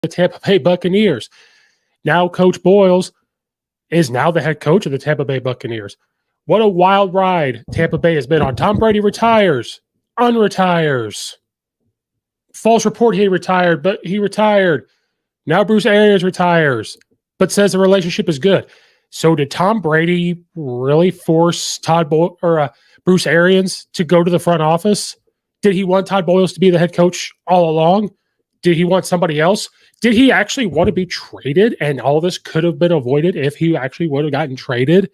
the Tampa Bay Buccaneers. Now Coach Boyles is now the head coach of the Tampa Bay Buccaneers. What a wild ride Tampa Bay has been on. Tom Brady retires, unretires. False report he retired, but he retired. Now Bruce Arians retires, but says the relationship is good. So did Tom Brady really force Bruce Arians to go to the front office? Did he want Todd Boyles to be the head coach all along? Did he want somebody else? Did he actually want to be traded? And all this could have been avoided if he actually would have gotten traded.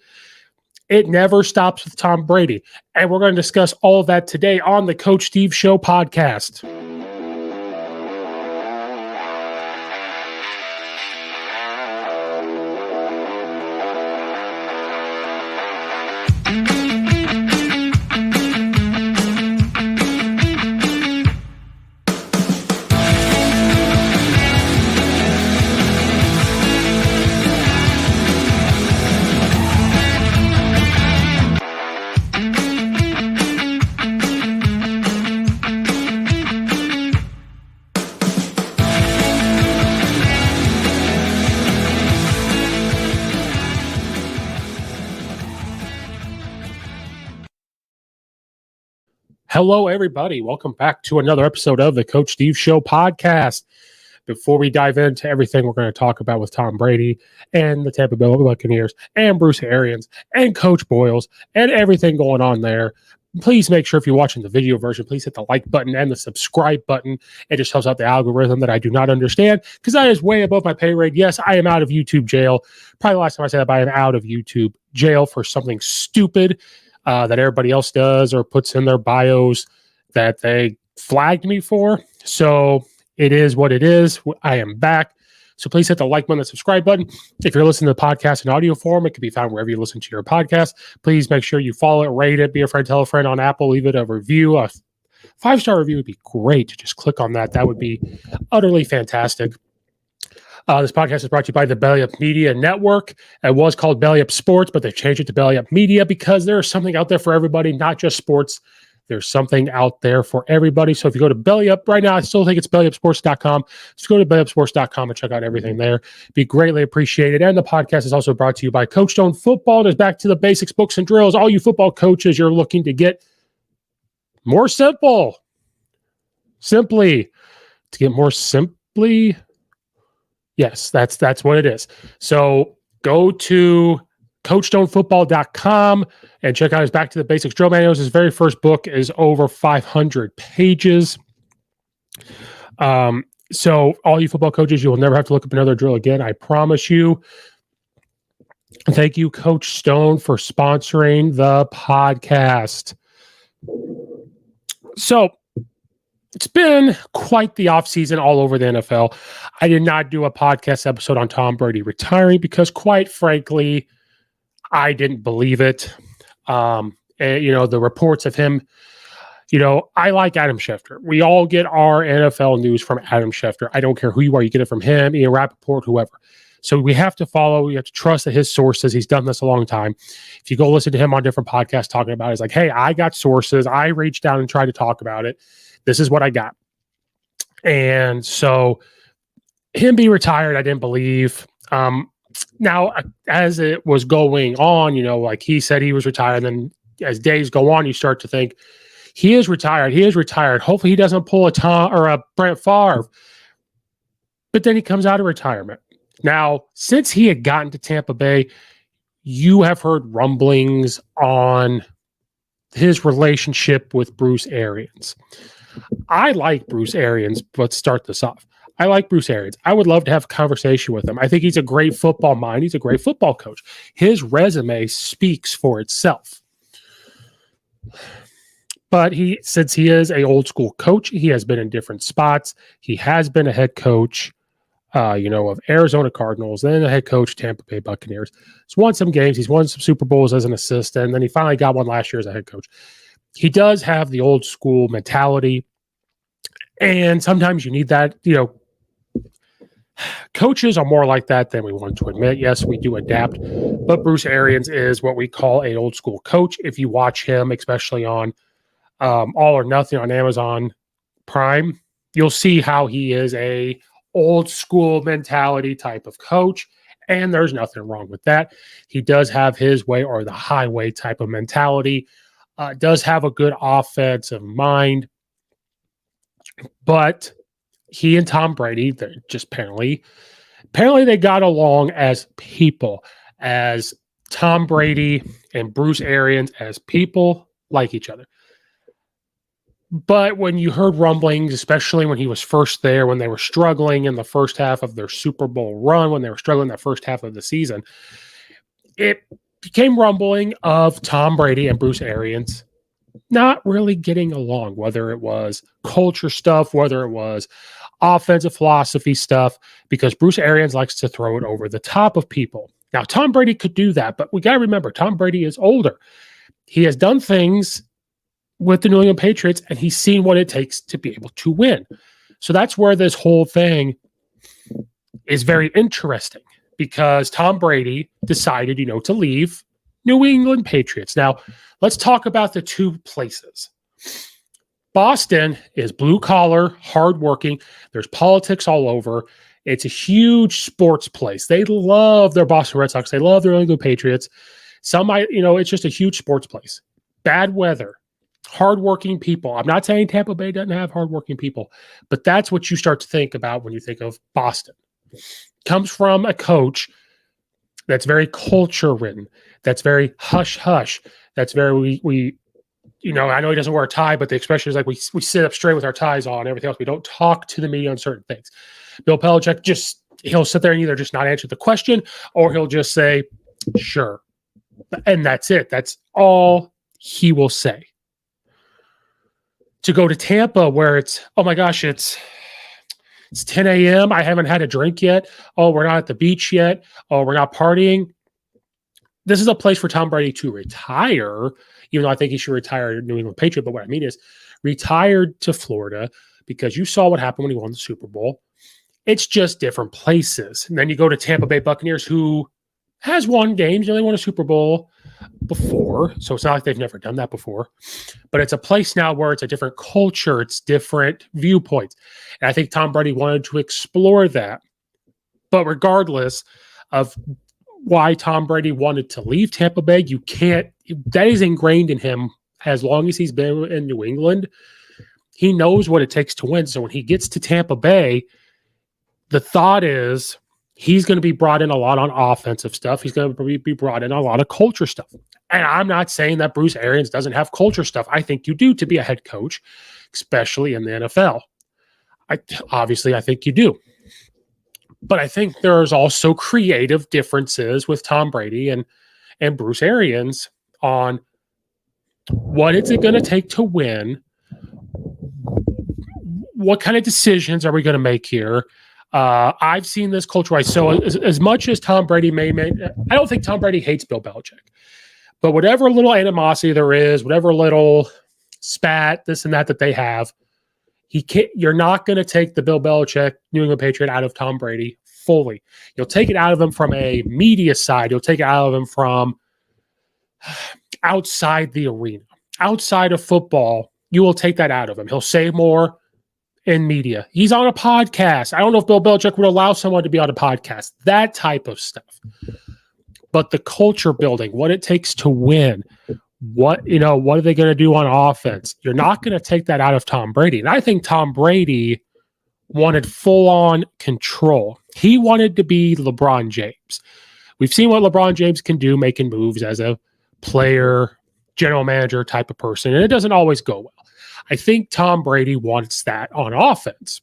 It never stops with Tom Brady. And we're going to discuss all of that today on the Coach Steve Show podcast. Hello, everybody. Welcome back to another episode of the Coach Steve Show podcast. Before we dive into everything we're going to talk about with Tom Brady and the Tampa Bay Buccaneers and Bruce Arians and Coach Boyles and everything going on there, please make sure if you're watching the video version, please hit the like button and the subscribe button. It just helps out the algorithm that I do not understand because that is way above my pay rate. Yes, I am out of YouTube jail. Probably the last time I said that, I am out of YouTube jail for something stupid that everybody else does or puts in their bios that they flagged me for. So it is what it is. I am back. So please hit the like button and subscribe button. If you're listening to the podcast in audio form, it can be found wherever you listen to your podcast. Please make sure you follow it, rate it, be a friend, tell a friend on Apple, leave it a review. A 5-star review would be great. Just click on that. That would be utterly fantastic. This podcast is brought to you by the Belly Up Media Network. It was called Belly Up Sports, but they've changed it to Belly Up Media because there's something out there for everybody, not just sports. There's something out there for everybody. So if you go to Belly Up right now, I still think it's bellyupsports.com. Just go to bellyupsports.com and check out everything there. Be greatly appreciated. And the podcast is also brought to you by Coach Stone Football. And it's back to the basics, books, and drills. All you football coaches, you're looking to get more simple. Simply. To get more simply. Yes, that's what it is. So go to CoachStoneFootball.com and check out his Back to the Basics drill manuals. His very first book is over 500 pages. So all you football coaches, you will never have to look up another drill again. I promise you. Thank you, Coach Stone, for sponsoring the podcast. So it's been quite the offseason all over the NFL. I did not do a podcast episode on Tom Brady retiring because, quite frankly, I didn't believe it. And, the reports of him, I like Adam Schefter. We all get our NFL news from Adam Schefter. I don't care who you are. You get it from him, Ian Rappaport, whoever. So we have to follow. We have to trust that his sources. He's done this a long time. If you go listen to him on different podcasts talking about it, he's like, hey, I got sources. I reached out and tried to talk about it. This is what I got. And so him being retired, I didn't believe. Now, as it was going on, like he said he was retired. And then as days go on, you start to think he is retired. He is retired. Hopefully he doesn't pull a Tom or a Brett Favre. But then he comes out of retirement. Now, since he had gotten to Tampa Bay, you have heard rumblings on his relationship with Bruce Arians. I like Bruce Arians. Let's start this off. I like Bruce Arians. I would love to have a conversation with him. I think he's a great football mind. He's a great football coach. His resume speaks for itself. But since he is an old school coach, he has been in different spots. He has been a head coach, of Arizona Cardinals, then a head coach, Tampa Bay Buccaneers. He's won some games. He's won some Super Bowls as an assistant. And then he finally got one last year as a head coach. He does have the old school mentality. And sometimes you need that, coaches are more like that than we want to admit. Yes, we do adapt, but Bruce Arians is what we call an old school coach. If you watch him, especially on All or Nothing on Amazon Prime, you'll see how he is a old school mentality type of coach, and there's nothing wrong with that. He does have his way or the highway type of mentality, does have a good offensive mind, but he and Tom Brady, they're just apparently they got along as people, as Tom Brady and Bruce Arians as people like each other. But when you heard rumblings, especially when he was first there, when they were struggling in the first half of their Super Bowl run, when they were struggling that first half of the season, it became rumbling of Tom Brady and Bruce Arians not really getting along, whether it was culture stuff, whether it was offensive philosophy stuff, because Bruce Arians likes to throw it over the top of people. Now, Tom Brady could do that, but we got to remember, Tom Brady is older. He has done things with the New England Patriots, and he's seen what it takes to be able to win. So that's where this whole thing is very interesting, because Tom Brady decided, to leave New England Patriots. Now, let's talk about the two places. Boston is blue collar, hardworking. There's politics all over. It's a huge sports place. They love their Boston Red Sox. They love their New England Patriots. It's just a huge sports place. Bad weather, hardworking people. I'm not saying Tampa Bay doesn't have hardworking people, but that's what you start to think about when you think of Boston. Comes from a coach that's very culture ridden, that's very hush hush, that's very I know he doesn't wear a tie, but the expression is like we sit up straight with our ties on and everything else. We don't talk to the media on certain things. Bill Belichick he'll sit there and either just not answer the question or he'll just say, sure. And that's it. That's all he will say. To go to Tampa where it's, oh my gosh, it's 10 a.m. I haven't had a drink yet. Oh, we're not at the beach yet. Oh, we're not partying. This is a place for Tom Brady to retire, even though I think he should retire New England Patriot. But what I mean is retired to Florida, because you saw what happened when he won the Super Bowl. It's just different places. And then you go to Tampa Bay Buccaneers, who has won games. They won a Super Bowl before, so it's not like they've never done that before. But it's a place now where it's a different culture. It's different viewpoints. And I think Tom Brady wanted to explore that. But regardless of why Tom Brady wanted to leave Tampa Bay, that is ingrained in him as long as he's been in New England. He knows what it takes to win. So when he gets to Tampa Bay, the thought is he's going to be brought in a lot on offensive stuff. He's going to be brought in a lot of culture stuff. And I'm not saying that Bruce Arians doesn't have culture stuff. I think you do to be a head coach, especially in the NFL. I think you do. But I think there's also creative differences with Tom Brady and Bruce Arians on what is it going to take to win? What kind of decisions are we going to make here? I've seen this culture-wise. So as much as Tom Brady may, I don't think Tom Brady hates Bill Belichick. But whatever little animosity there is, whatever little spat, this and that they have, you're not going to take the Bill Belichick New England Patriot out of Tom Brady fully. You'll take it out of him from a media side. You'll take it out of him from outside the arena. Outside of football, you will take that out of him. He'll say more in media. He's on a podcast. I don't know if Bill Belichick would allow someone to be on a podcast. That type of stuff. But the culture building, what it takes to win, what are they going to do on offense? You're not going to take that out of Tom Brady. And I think Tom Brady wanted full-on control. He wanted to be LeBron James. We've seen what LeBron James can do making moves as a player, general manager type of person, and it doesn't always go well. I think Tom Brady wants that on offense.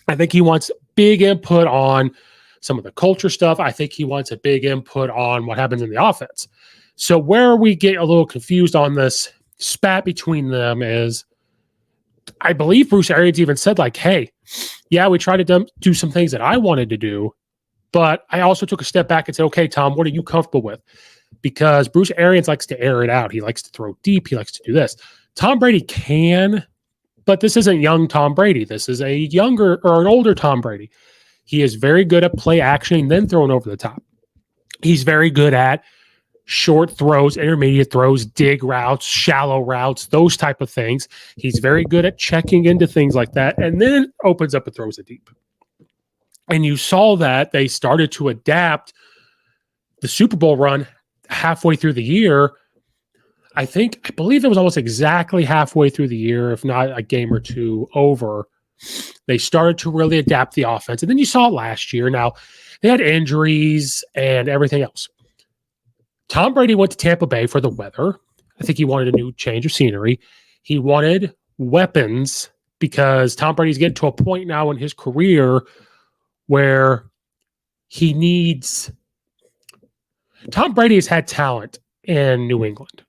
I think he wants big input on some of the culture stuff. I think he wants a big input on what happens in the offense. So where we get a little confused on this spat between them is, I believe Bruce Arians even said, like, hey, yeah, we tried to do some things that I wanted to do, but I also took a step back and said, okay, Tom, what are you comfortable with? Because Bruce Arians likes to air it out. He likes to throw deep. He likes to do this. Tom Brady can, but this isn't young Tom Brady. This is a younger or an older Tom Brady. He is very good at play action and then throwing over the top. He's very good at short throws, intermediate throws, dig routes, shallow routes, those type of things. He's very good at checking into things like that and then opens up and throws it deep. And you saw that they started to adapt the Super Bowl run halfway through the year. I believe it was almost exactly halfway through the year, if not a game or two over. They started to really adapt the offense. And then you saw it last year. Now, they had injuries and everything else. Tom Brady went to Tampa Bay for the weather. I think he wanted a new change of scenery. He wanted weapons because Tom Brady's getting to a point now in his career where he needs... Tom Brady has had talent in New England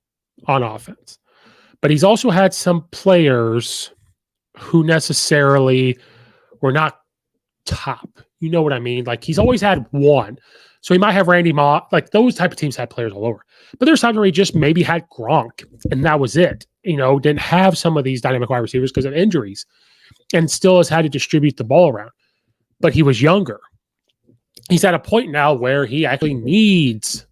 on offense, but he's also had some players who necessarily were not top. You know what I mean? Like, he's always had one. So he might have Randy Moss. Like, those type of teams had players all over. But there's times where he just maybe had Gronk, and that was it. Didn't have some of these dynamic wide receivers because of injuries, and still has had to distribute the ball around. But he was younger. He's at a point now where he actually needs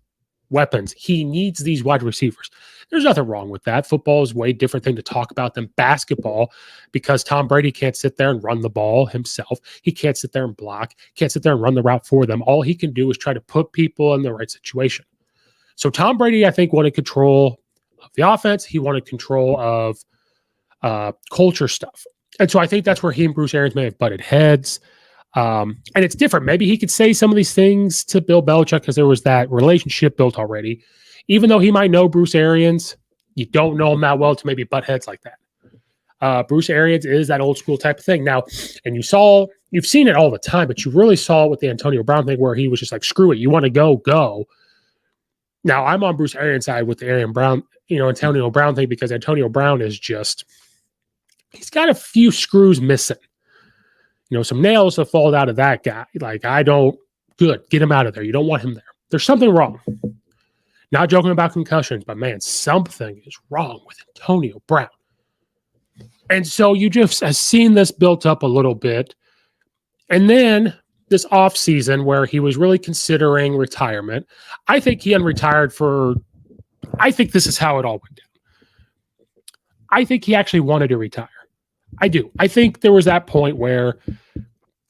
weapons. He needs these wide receivers. There's nothing wrong with that. Football is a way different thing to talk about than basketball because Tom Brady can't sit there and run the ball himself. He can't sit there and block, can't sit there and run the route for them. All he can do is try to put people in the right situation. So Tom Brady, I think, wanted control of the offense. He wanted control of culture stuff. And so I think that's where he and Bruce Arians may have butted heads. And it's different. Maybe he could say some of these things to Bill Belichick because there was that relationship built already. Even though he might know Bruce Arians, you don't know him that well to maybe butt heads like that. Bruce Arians is that old school type of thing. Now, and you've seen it all the time, but you really saw it with the Antonio Brown thing where he was just like, screw it. You want to go. Now, I'm on Bruce Arians' side with the Antonio Brown thing because Antonio Brown is just, he's got a few screws missing. Some nails have fallen out of that guy. Like, good, get him out of there. You don't want him there. There's something wrong. Not joking about concussions, but man, something is wrong with Antonio Brown. And so you just have seen this built up a little bit. And then this offseason where he was really considering retirement, I think he unretired I think this is how it all went down. I think he actually wanted to retire. I do. I think there was that point where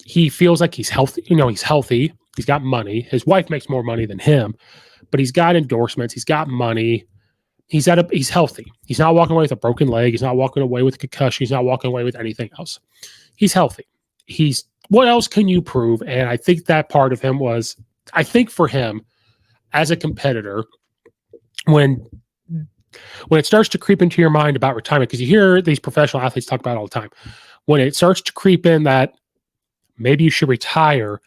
he feels like he's healthy. He's healthy. He's got money. His wife makes more money than him, but he's got endorsements. He's got money. He's healthy. He's not walking away with a broken leg. He's not walking away with a concussion. He's not walking away with anything else. He's healthy. What else can you prove? And I think that part of him was, I think for him as a competitor, when it starts to creep into your mind about retirement, because you hear these professional athletes talk about it all the time, when it starts to creep in that maybe you should retire,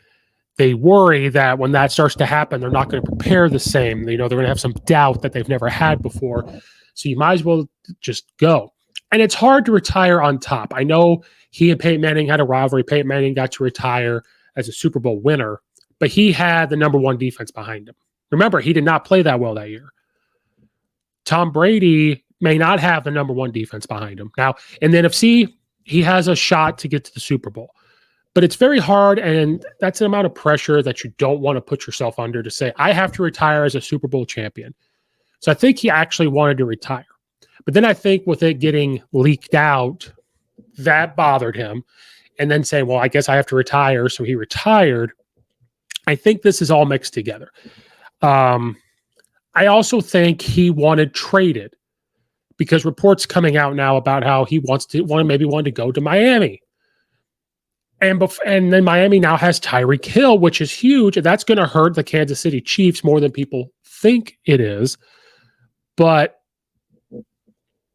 they worry that when that starts to happen, they're not going to prepare the same. They're going to have some doubt that they've never had before. So you might as well just go. And it's hard to retire on top. I know he and Peyton Manning had a rivalry. Peyton Manning got to retire as a Super Bowl winner, but he had the number one defense behind him. Remember, he did not play that well that year. Tom Brady may not have the number one defense behind him. Now, in the NFC, he has a shot to get to the Super Bowl. But it's very hard, and that's an amount of pressure that you don't want to put yourself under to say, I have to retire as a Super Bowl champion. So I think he actually wanted to retire. But then I think with it getting leaked out, that bothered him. And then saying, well, I guess I have to retire. So he retired. I think this is all mixed together. I also think he wanted traded because reports coming out now about how he wanted to go to Miami. And then Miami now has Tyreek Hill, which is huge. And that's going to hurt the Kansas City Chiefs more than people think it is. But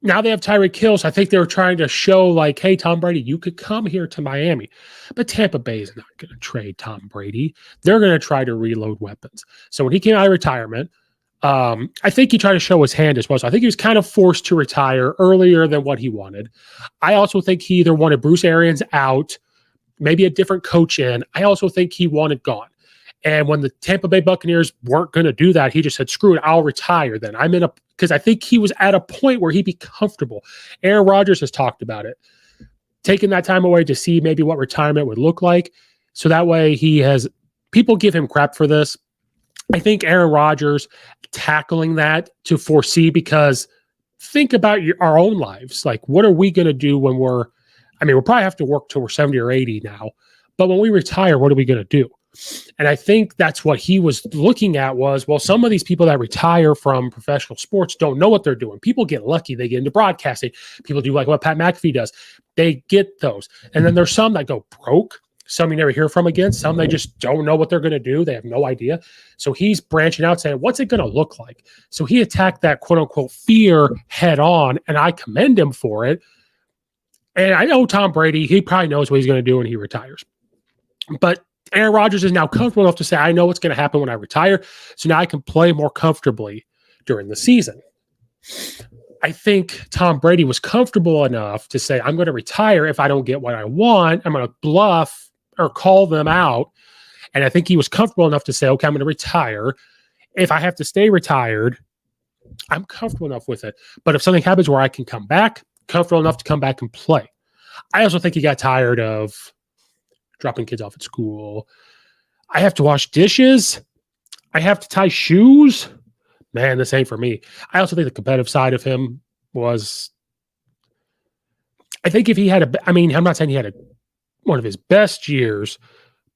now they have Tyreek Hill. So I think they were trying to show like, hey, Tom Brady, you could come here to Miami. But Tampa Bay is not going to trade Tom Brady. They're going to try to reload weapons. So when he came out of retirement, I think he tried to show his hand as well. So I think he was kind of forced to retire earlier than what he wanted. I also think he either wanted Bruce Arians out, maybe a different coach in. I also think he wanted gone. And when the Tampa Bay Buccaneers weren't going to do that, he just said, screw it, I'll retire then. Because I think he was at a point where he'd be comfortable. Aaron Rodgers has talked about it, taking that time away to see maybe what retirement would look like. So that way people give him crap for this. I think Aaron Rodgers tackling that to foresee, because think about our own lives. Like, what are we going to do when we'll probably have to work till we're 70 or 80 now, But when we retire, what are we going to do? And I think that's what he was looking at was, well, some of these people that retire from professional sports don't know what they're doing. People get lucky. They get into broadcasting. People do like what Pat McAfee does. They get those. And then there's some that go broke. Some you never hear from again. Some they just don't know what they're going to do. They have no idea. So he's branching out saying, what's it going to look like? So he attacked that quote unquote fear head on, and I commend him for it. And I know Tom Brady, he probably knows what he's going to do when he retires. But Aaron Rodgers is now comfortable enough to say, I know what's going to happen when I retire. So now I can play more comfortably during the season. I think Tom Brady was comfortable enough to say, I'm going to retire if I don't get what I want. I'm going to bluff or call them out. And I think he was comfortable enough to say, okay, I'm going to retire. If I have to stay retired, I'm comfortable enough with it. But if something happens where I can come back, comfortable enough to come back and play. I also think he got tired of dropping kids off at school. I have to wash dishes. I have to tie shoes. Man, this ain't for me. I also think the competitive side of him was, I think if he had I'm not saying he had one of his best years,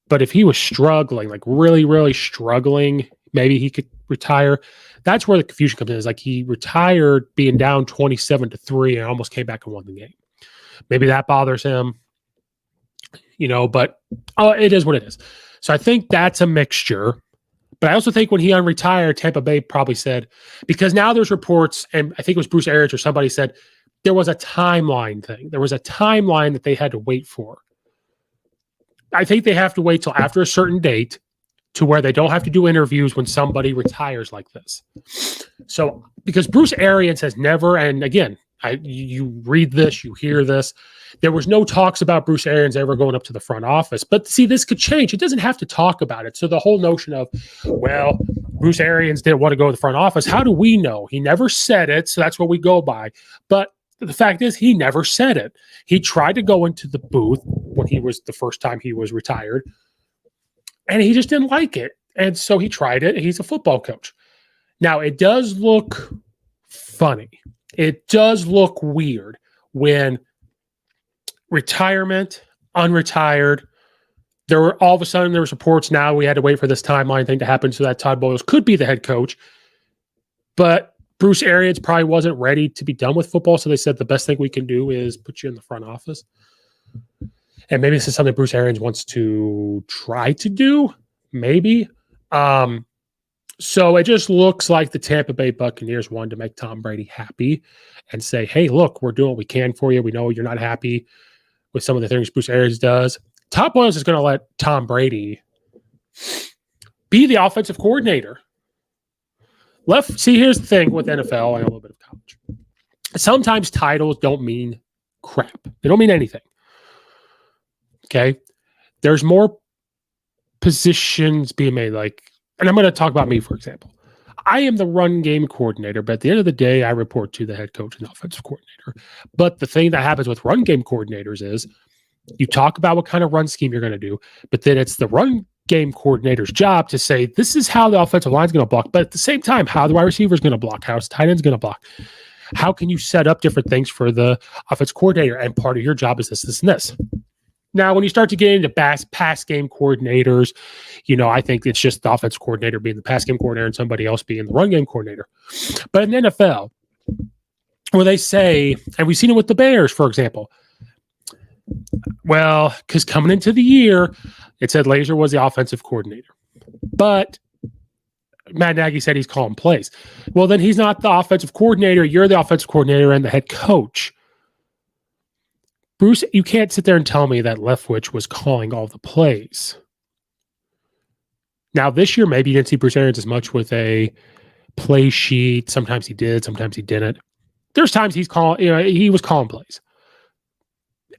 but if he was struggling, like really, really struggling, maybe he could retire. That's where the confusion comes in. Is like he retired being down 27-3 and almost came back and won the game. Maybe that bothers him, but it is what it is. So I think that's a mixture. But I also think when he unretired, Tampa Bay probably said, because now there's reports, and I think it was Bruce Arians or somebody said there was a timeline thing. There was a timeline that they had to wait for. I think they have to wait till after a certain date to where they don't have to do interviews when somebody retires like this. So, because Bruce Arians has never, and again, you read this, you hear this, there was no talks about Bruce Arians ever going up to the front office. But see, this could change. It doesn't have to talk about it. So the whole notion of, well, Bruce Arians didn't want to go to the front office. How do we know? He never said it, so that's what we go by. But the fact is, he never said it. He tried to go into the booth when he was the first time he was retired, and he just didn't like it. And so he tried it. He's a football coach. Now, it does look funny. It does look weird when retirement, unretired, all of a sudden there was reports now we had to wait for this timeline thing to happen so that Todd Bowles could be the head coach. But Bruce Arians probably wasn't ready to be done with football, so they said the best thing we can do is put you in the front office. And maybe this is something Bruce Arians wants to try to do, maybe. So it just looks like the Tampa Bay Buccaneers wanted to make Tom Brady happy and say, hey, look, we're doing what we can for you. We know you're not happy with some of the things Bruce Arians does. Todd Bowles is going to let Tom Brady be the offensive coordinator. See, here's the thing with NFL and a little bit of college. Sometimes titles don't mean crap. They don't mean anything. Okay? There's more positions being made, and I'm going to talk about me, for example. I am the run game coordinator, but at the end of the day, I report to the head coach and offensive coordinator. But the thing that happens with run game coordinators is you talk about what kind of run scheme you're going to do, but then it's the run game coordinator's job to say, this is how the offensive line is going to block. But at the same time, how the wide receiver is going to block, how his tight end is going to block. How can you set up different things for the offensive coordinator? And part of your job is this, this, and this. Now, when you start to get into pass game coordinators, I think it's just the offensive coordinator being the pass game coordinator and somebody else being the run game coordinator. But in the NFL, where they say, and we've seen it with the Bears, for example, well, because coming into the year, it said Laser was the offensive coordinator. But Matt Nagy said he's calling plays. Well, then he's not the offensive coordinator. You're the offensive coordinator and the head coach. Bruce, you can't sit there and tell me that Leftwich was calling all the plays. Now, this year, maybe you didn't see Bruce Arians as much with a play sheet. Sometimes he did, sometimes he didn't. There's times he was calling plays.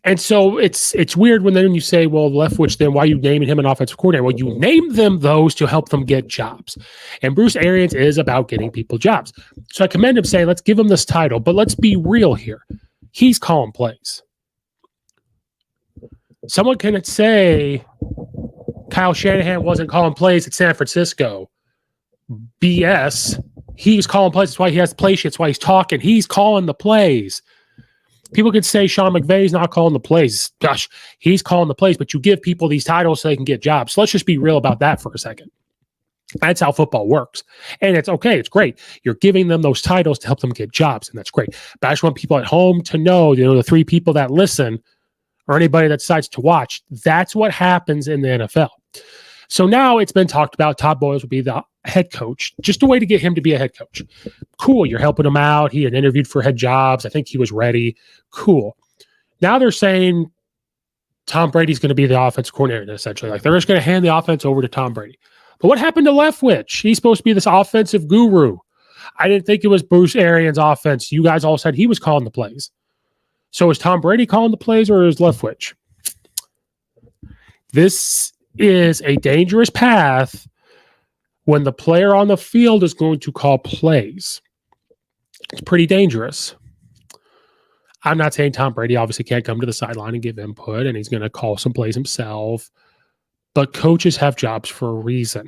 And so it's weird when then you say, well, Leftwich, then why are you naming him an offensive coordinator? Well, you named them those to help them get jobs. And Bruce Arians is about getting people jobs. So I commend him saying, let's give him this title, but let's be real here. He's calling plays. Someone can say Kyle Shanahan wasn't calling plays at San Francisco. BS. He's calling plays. That's why he has the play sheet. That's why he's talking. He's calling the plays. People could say Sean McVay's not calling the plays. Gosh, he's calling the plays, but you give people these titles so they can get jobs. So let's just be real about that for a second. That's how football works. And it's okay. It's great. You're giving them those titles to help them get jobs, and that's great. But I just want people at home to know, the 3 people that listen or anybody that decides to watch, that's what happens in the NFL. So now it's been talked about Todd Bowles would be the head coach, just a way to get him to be a head coach. Cool. You're helping him out. He had interviewed for head jobs. I think he was ready. Cool. Now they're saying Tom Brady's going to be the offensive coordinator, essentially. Like they're just going to hand the offense over to Tom Brady. But what happened to Leftwich? He's supposed to be this offensive guru. I didn't think it was Bruce Arians' offense. You guys all said he was calling the plays. So is Tom Brady calling the plays, or is Leftwich? This is a dangerous path when the player on the field is going to call plays. It's pretty dangerous. I'm not saying Tom Brady obviously can't come to the sideline and give input, and he's going to call some plays himself. But coaches have jobs for a reason.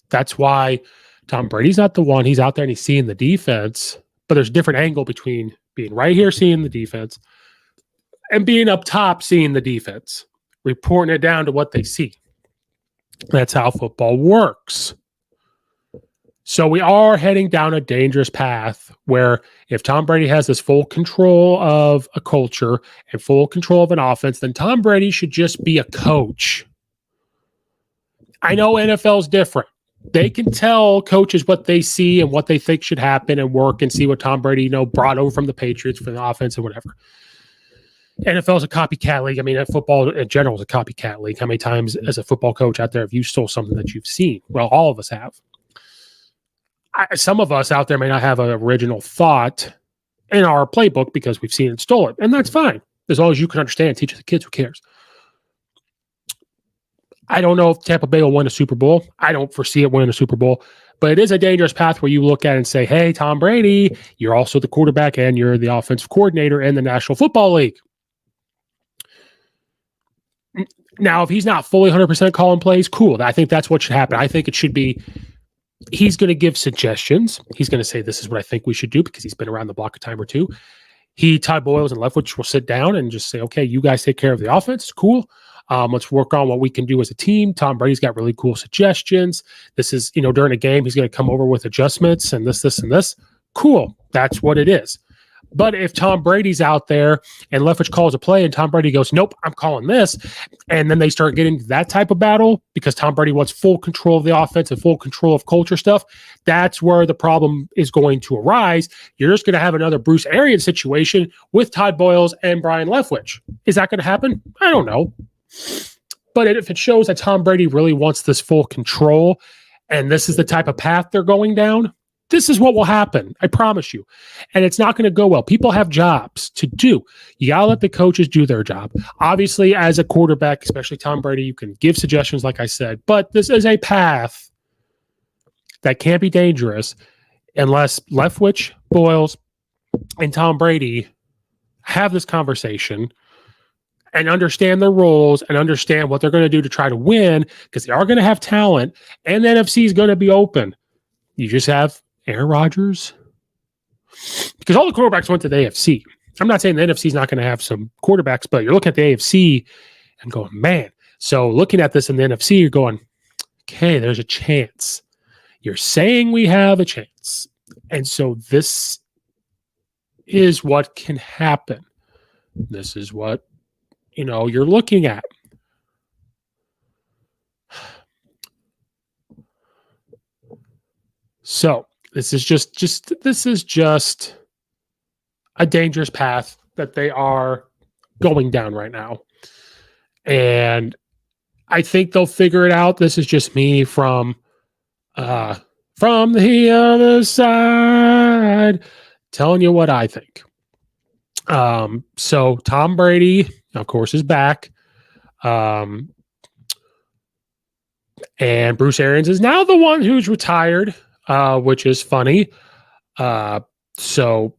That's why Tom Brady's not the one. He's out there and he's seeing the defense, but there's a different angle between being right here seeing the defense and being up top seeing the defense, reporting it down to what they see. That's how football works. So we are heading down a dangerous path where if Tom Brady has this full control of a culture and full control of an offense, then Tom Brady should just be a coach. I know NFL is different. They can tell coaches what they see and what they think should happen and work and see what Tom Brady, brought over from the Patriots for the offense and whatever. NFL is a copycat league. I mean, football in general is a copycat league. How many times as a football coach out there have you stole something that you've seen? Well, all of us have. Some of us out there may not have an original thought in our playbook because we've seen it stolen, and that's fine. As long as you can understand, teach the kids, who cares? I don't know if Tampa Bay will win a Super Bowl. I don't foresee it winning a Super Bowl, but it is a dangerous path where you look at it and say, hey, Tom Brady, you're also the quarterback and you're the offensive coordinator in the National Football League. Now, if he's not fully 100% calling plays, cool. I think that's what should happen. I think it should be, he's going to give suggestions. He's going to say, this is what I think we should do because he's been around the block a time or two. Todd Bowles and Leftwich will sit down and just say, okay, you guys take care of the offense. Cool. Let's work on what we can do as a team. Tom Brady's got really cool suggestions. This is, during a game, he's going to come over with adjustments and this, and this. Cool. That's what it is. But if Tom Brady's out there and Leftwich calls a play and Tom Brady goes, nope, I'm calling this. And then they start getting into that type of battle because Tom Brady wants full control of the offense and full control of culture stuff. That's where the problem is going to arise. You're just going to have another Bruce Arians situation with Todd Bowles and Brian Leftwich. Is that going to happen? I don't know. But if it shows that Tom Brady really wants this full control and this is the type of path they're going down, this is what will happen. I promise you. And it's not going to go well. People have jobs to do. You got to let the coaches do their job. Obviously, as a quarterback, especially Tom Brady, you can give suggestions, like I said, but this is a path that can't be dangerous unless Leftwich, Bowles, and Tom Brady have this conversation and understand their roles and understand what they're going to do to try to win, because they are going to have talent and the NFC is going to be open. You just have Aaron Rodgers, because all the quarterbacks went to the AFC. I'm not saying the NFC is not going to have some quarterbacks, but you're looking at the AFC and going, man. So looking at this in the NFC, you're going, okay, there's a chance. You're saying we have a chance. And so this is what can happen. This is what, you're looking at. So this is just a dangerous path that they are going down right now. And I think they'll figure it out. This is just me from the other side telling you what I think. So Tom Brady, of course, is back. And Bruce Arians is now the one who's retired, which is funny. So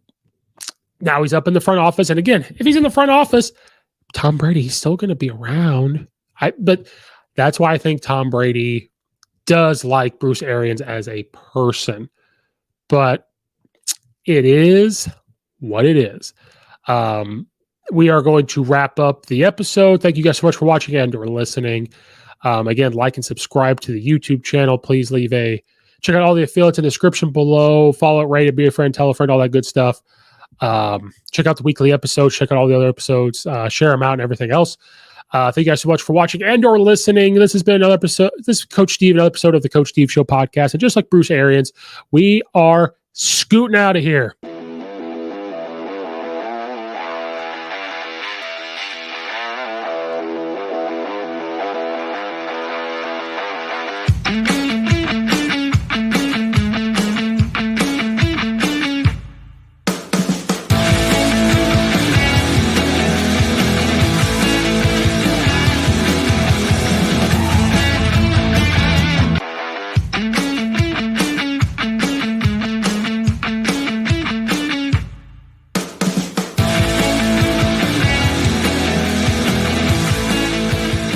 now he's up in the front office. And again, if he's in the front office, Tom Brady, he's still going to be around. But that's why I think Tom Brady does like Bruce Arians as a person. But it is what it is. We are going to wrap up the episode. Thank you guys so much for watching and or listening. Again, like and subscribe to the YouTube channel. Please check out all the affiliates in the description below. Follow it, rate it, be a friend, tell a friend, all that good stuff. Check out the weekly episodes. Check out all the other episodes. Share them out and everything else. Thank you guys so much for watching and or listening. This has been another episode. This is Coach Steve, another episode of the Coach Steve Show podcast. And just like Bruce Arians, we are scooting out of here.